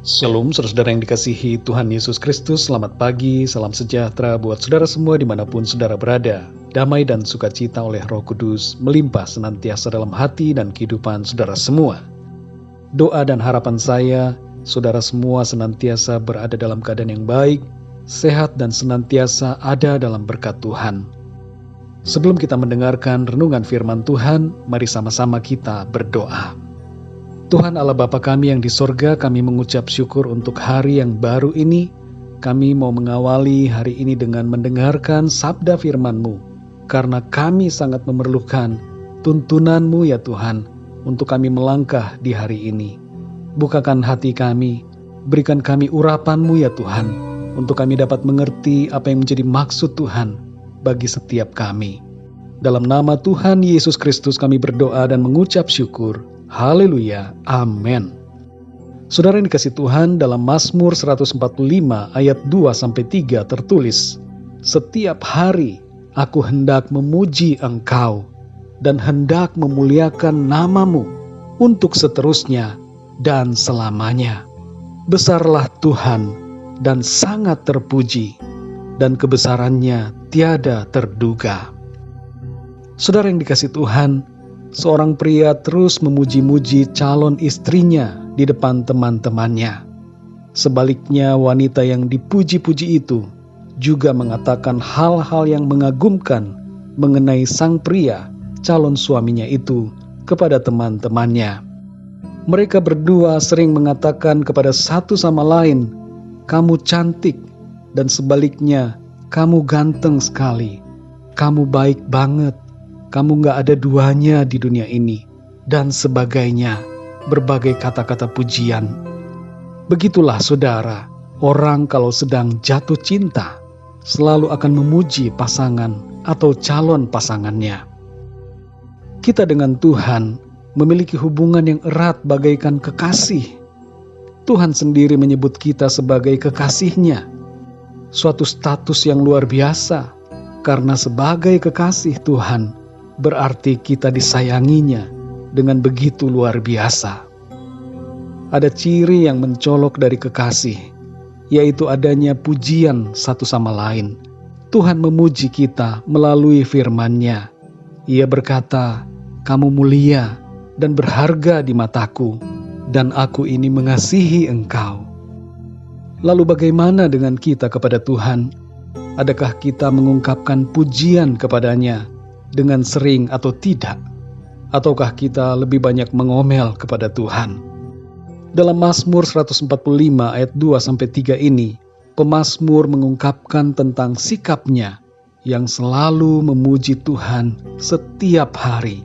Shalom saudara yang dikasihi Tuhan Yesus Kristus, selamat pagi, salam sejahtera buat saudara semua dimanapun saudara berada. Damai dan sukacita oleh Roh Kudus melimpah senantiasa dalam hati dan kehidupan saudara semua. Doa dan harapan saya, saudara semua senantiasa berada dalam keadaan yang baik, sehat dan senantiasa ada dalam berkat Tuhan. Sebelum kita mendengarkan renungan firman Tuhan, mari sama-sama kita berdoa. Tuhan Allah Bapa kami yang di sorga, kami mengucap syukur untuk hari yang baru ini. Kami mau mengawali hari ini dengan mendengarkan sabda firman-Mu, karena kami sangat memerlukan tuntunan-Mu ya Tuhan, untuk kami melangkah di hari ini. Bukakan hati kami, berikan kami urapan-Mu ya Tuhan, untuk kami dapat mengerti apa yang menjadi maksud Tuhan bagi setiap kami. Dalam nama Tuhan Yesus Kristus kami berdoa dan mengucap syukur. Haleluya, amin. Saudara yang dikasih Tuhan, dalam Mazmur 145 ayat 2-3 tertulis, "Setiap hari aku hendak memuji Engkau dan hendak memuliakan nama-Mu untuk seterusnya dan selamanya. Besarlah Tuhan dan sangat terpuji, dan kebesarannya tiada terduga." Saudara yang dikasih Tuhan, seorang pria terus memuji-muji calon istrinya di depan teman-temannya. Sebaliknya, wanita yang dipuji-puji itu juga mengatakan hal-hal yang mengagumkan mengenai sang pria, calon suaminya itu, kepada teman-temannya. Mereka berdua sering mengatakan kepada satu sama lain, "Kamu cantik," dan sebaliknya, "Kamu ganteng sekali," "Kamu baik banget," "Kamu gak ada duanya di dunia ini," dan sebagainya, berbagai kata-kata pujian. Begitulah saudara, orang kalau sedang jatuh cinta, selalu akan memuji pasangan atau calon pasangannya. Kita dengan Tuhan memiliki hubungan yang erat bagaikan kekasih. Tuhan sendiri menyebut kita sebagai kekasihnya, suatu status yang luar biasa, karena sebagai kekasih Tuhan, berarti kita disayanginya dengan begitu luar biasa. Ada ciri yang mencolok dari kekasih, yaitu adanya pujian satu sama lain. Tuhan memuji kita melalui firman-Nya. Ia berkata, "Kamu mulia dan berharga di mataku, dan aku ini mengasihi engkau." Lalu bagaimana dengan kita kepada Tuhan? Adakah kita mengungkapkan pujian kepada-Nya dengan sering atau tidak? Ataukah kita lebih banyak mengomel kepada Tuhan? Dalam Mazmur 145 ayat 2-3 ini, pemazmur mengungkapkan tentang sikapnya yang selalu memuji Tuhan setiap hari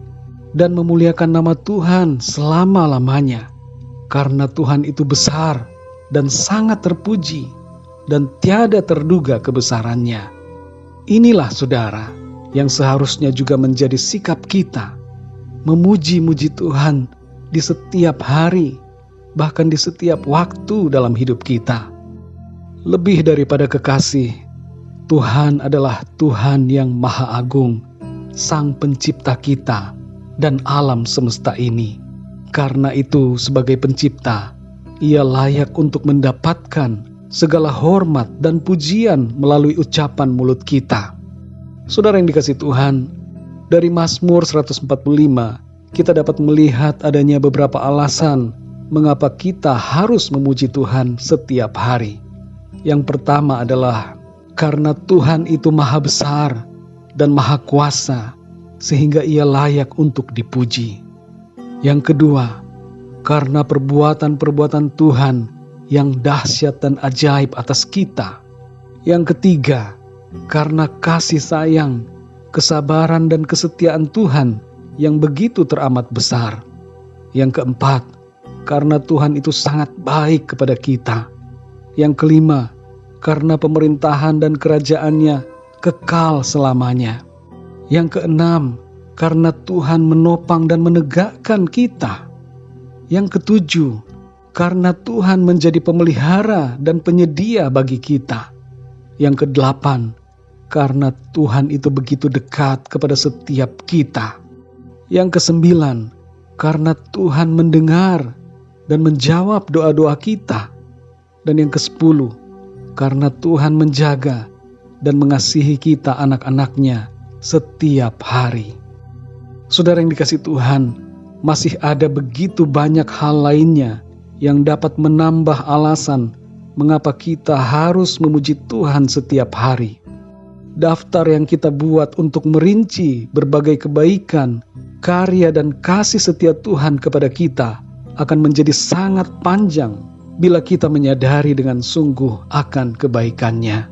dan memuliakan nama Tuhan selama-lamanya, karena Tuhan itu besar dan sangat terpuji dan tiada terduga kebesarannya. Inilah saudara yang seharusnya juga menjadi sikap kita, memuji-muji Tuhan di setiap hari, bahkan di setiap waktu dalam hidup kita. Lebih daripada kekasih, Tuhan adalah Tuhan yang Maha Agung, Sang Pencipta kita dan alam semesta ini. Karena itu, sebagai pencipta, Ia layak untuk mendapatkan segala hormat dan pujian melalui ucapan mulut kita. Saudara yang dikasih Tuhan, dari Mazmur 145, kita dapat melihat adanya beberapa alasan mengapa kita harus memuji Tuhan setiap hari. Yang pertama adalah karena Tuhan itu maha besar dan maha kuasa, sehingga Ia layak untuk dipuji. Yang kedua, karena perbuatan-perbuatan Tuhan yang dahsyat dan ajaib atas kita. Yang ketiga, karena kasih sayang, kesabaran dan kesetiaan Tuhan yang begitu teramat besar. Yang keempat, karena Tuhan itu sangat baik kepada kita. Yang kelima, karena pemerintahan dan kerajaan-Nya kekal selamanya. Yang keenam, karena Tuhan menopang dan menegakkan kita. Yang ketujuh, karena Tuhan menjadi pemelihara dan penyedia bagi kita. Yang kedelapan, karena Tuhan itu begitu dekat kepada setiap kita. Yang kesembilan, karena Tuhan mendengar dan menjawab doa-doa kita Dan yang ke-10, karena Tuhan menjaga dan mengasihi kita anak-anaknya setiap hari. Saudara yang dikasihi Tuhan, masih ada begitu banyak hal lainnya yang dapat menambah alasan mengapa kita harus memuji Tuhan setiap hari. Daftar yang kita buat untuk merinci berbagai kebaikan, karya dan kasih setia Tuhan kepada kita akan menjadi sangat panjang bila kita menyadari dengan sungguh akan kebaikannya.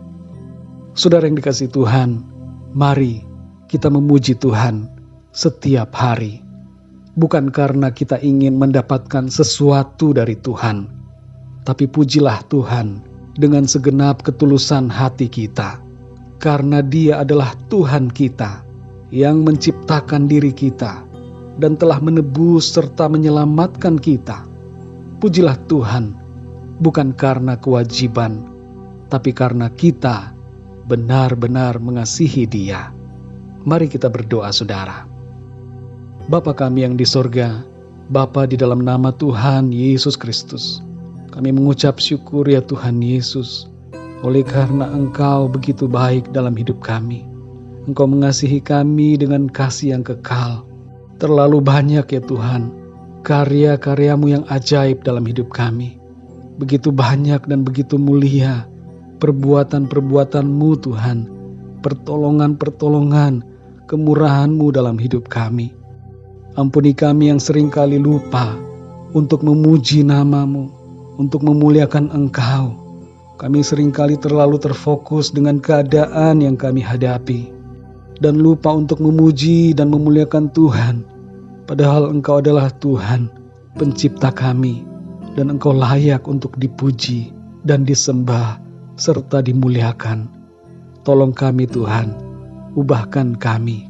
Saudara yang dikasihi Tuhan, mari kita memuji Tuhan setiap hari. Bukan karena kita ingin mendapatkan sesuatu dari Tuhan, tapi pujilah Tuhan dengan segenap ketulusan hati kita. Karena Dia adalah Tuhan kita yang menciptakan diri kita dan telah menebus serta menyelamatkan kita. Pujilah Tuhan bukan karena kewajiban, tapi karena kita benar-benar mengasihi Dia. Mari kita berdoa, saudara. Bapa kami yang di sorga, Bapa, di dalam nama Tuhan Yesus Kristus, kami mengucap syukur ya Tuhan Yesus, oleh karena Engkau begitu baik dalam hidup kami. Engkau mengasihi kami dengan kasih yang kekal. Terlalu banyak ya Tuhan, karya-karyamu yang ajaib dalam hidup kami. Begitu banyak dan begitu mulia perbuatan-perbuatan-Mu Tuhan, pertolongan-pertolongan, kemurahan-Mu dalam hidup kami. Ampuni kami yang seringkali lupa untuk memuji nama-Mu, untuk memuliakan Engkau. Kami seringkali terlalu terfokus dengan keadaan yang kami hadapi dan lupa untuk memuji dan memuliakan Tuhan. Padahal Engkau adalah Tuhan, pencipta kami, dan Engkau layak untuk dipuji dan disembah serta dimuliakan. Tolong kami Tuhan, ubahkan kami,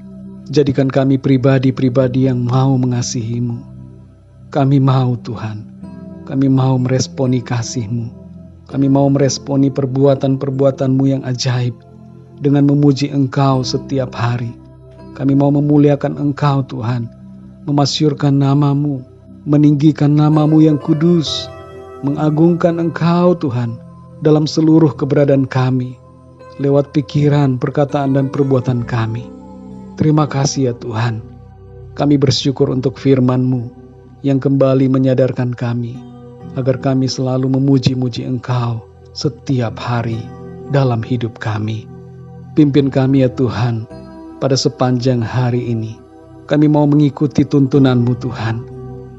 jadikan kami pribadi-pribadi yang mau mengasihi-Mu. Kami mau Tuhan, kami mau meresponi kasih-Mu. Kami mau meresponi perbuatan-perbuatan-Mu yang ajaib dengan memuji Engkau setiap hari. Kami mau memuliakan Engkau Tuhan, memasyurkan nama-Mu, meninggikan nama-Mu yang kudus, mengagungkan Engkau Tuhan dalam seluruh keberadaan kami, lewat pikiran, perkataan, dan perbuatan kami. Terima kasih ya Tuhan. Kami bersyukur untuk firman-Mu yang kembali menyadarkan kami agar kami selalu memuji-muji Engkau setiap hari dalam hidup kami. Pimpin kami ya Tuhan pada sepanjang hari ini. Kami mau mengikuti tuntunan-Mu Tuhan.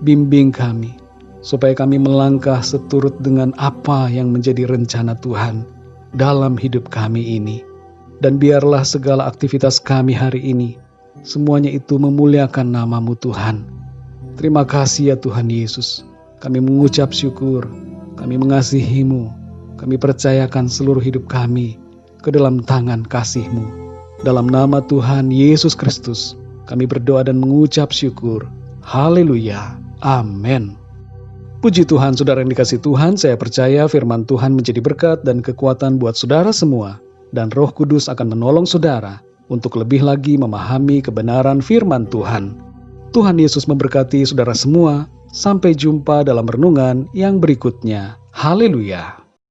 Bimbing kami supaya kami melangkah seturut dengan apa yang menjadi rencana Tuhan dalam hidup kami ini. Dan biarlah segala aktivitas kami hari ini, semuanya itu memuliakan nama-Mu Tuhan. Terima kasih ya Tuhan Yesus. Kami mengucap syukur, kami mengasihi-Mu, kami percayakan seluruh hidup kami ke dalam tangan kasih-Mu. Dalam nama Tuhan Yesus Kristus, kami berdoa dan mengucap syukur. Haleluya. Amin. Puji Tuhan, saudara yang dikasihi Tuhan, saya percaya firman Tuhan menjadi berkat dan kekuatan buat saudara semua, dan Roh Kudus akan menolong saudara untuk lebih lagi memahami kebenaran firman Tuhan. Tuhan Yesus memberkati saudara semua. Sampai jumpa dalam renungan yang berikutnya. Haleluya.